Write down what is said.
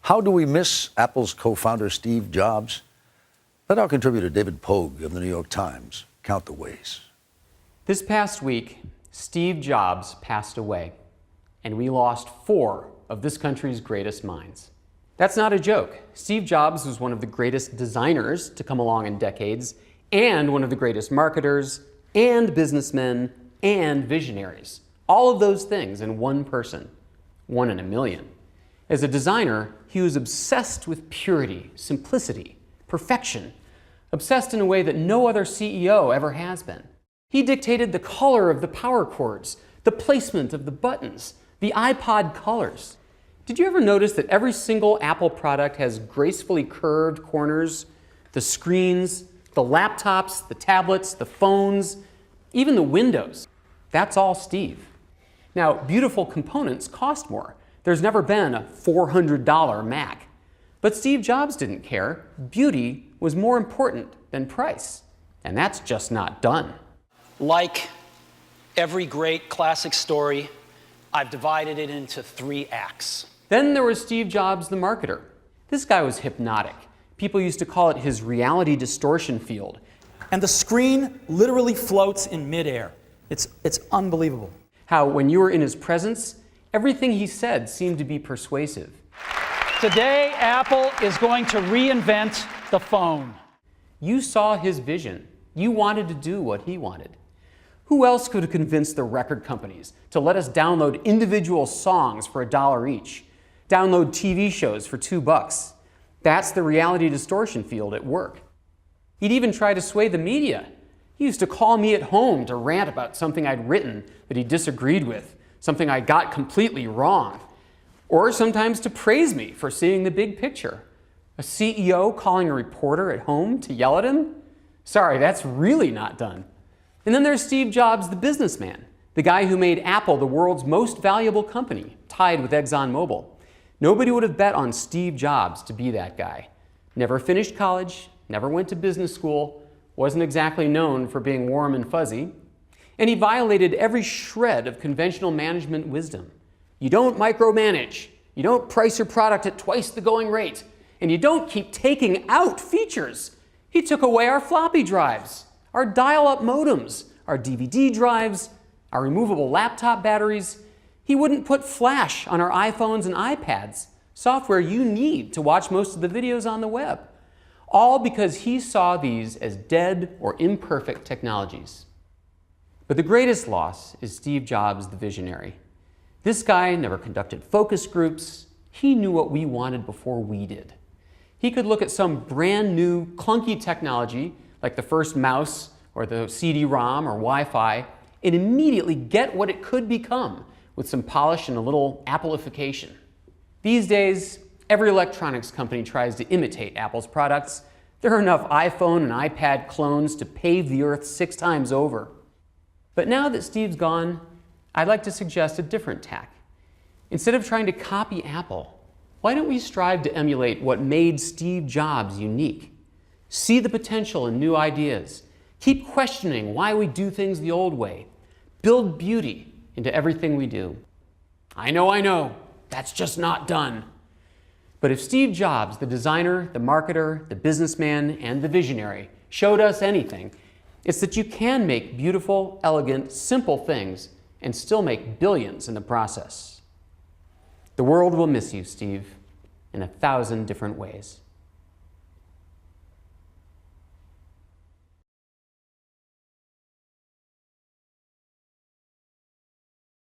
How do we miss Apple's co-founder Steve Jobs? Let our contributor David Pogue of the New York Times count the ways. This past week, Steve Jobs passed away, and we lost 4 of this country's greatest minds. That's not a joke. Steve Jobs was one of the greatest designers to come along in decades, and one of the greatest marketers, and businessmen, and visionaries. All of those things in one person, 1 in a million. As a designer, he was obsessed with purity, simplicity, perfection, obsessed in a way that no other CEO ever has been. He dictated the color of the power cords, the placement of the buttons, the iPod colors. Did you ever notice that every single Apple product has gracefully curved corners? The screens, the laptops, the tablets, the phones, even the windows. That's all Steve. Now, beautiful components cost more. There's never been a $400 Mac. But Steve Jobs didn't care. Beauty was more important than price. And that's just not done. Like every great classic story, I've divided it into 3 acts. Then there was Steve Jobs, the marketer. This guy was hypnotic. People used to call it his reality distortion field. And the screen literally floats in midair. It's unbelievable. How when you were in his presence, everything he said seemed to be persuasive. Today, Apple is going to reinvent the phone. You saw his vision. You wanted to do what he wanted. Who else could have convinced the record companies to let us download individual songs for $1 each? Download TV shows for $2? That's the reality distortion field at work. He'd even try to sway the media. He used to call me at home to rant about something I'd written that he disagreed with, something I got completely wrong. Or sometimes to praise me for seeing the big picture. A CEO calling a reporter at home to yell at him? Sorry, that's really not done. And then there's Steve Jobs, the businessman, the guy who made Apple the world's most valuable company, tied with ExxonMobil. Nobody would have bet on Steve Jobs to be that guy. Never finished college, never went to business school, wasn't exactly known for being warm and fuzzy, and he violated every shred of conventional management wisdom. You don't micromanage, you don't price your product at twice the going rate, and you don't keep taking out features. He took away our floppy drives, our dial-up modems, our DVD drives, our removable laptop batteries. He wouldn't put flash on our iPhones and iPads, software you need to watch most of the videos on the web. All because he saw these as dead or imperfect technologies. But the greatest loss is Steve Jobs, the visionary. This guy never conducted focus groups. He knew what we wanted before we did. He could look at some brand new clunky technology, like the first mouse or the CD-ROM or Wi-Fi, and immediately get what it could become with some polish and a little Appleification. These days, every electronics company tries to imitate Apple's products. There are enough iPhone and iPad clones to pave the earth 6 times over. But now that Steve's gone, I'd like to suggest a different tack. Instead of trying to copy Apple, why don't we strive to emulate what made Steve Jobs unique? See the potential in new ideas. Keep questioning why we do things the old way. Build beauty into everything we do. I know, that's just not done. But if Steve Jobs, the designer, the marketer, the businessman, and the visionary, showed us anything, it's that you can make beautiful, elegant, simple things and still make billions in the process. The world will miss you, Steve, in 1,000 different ways.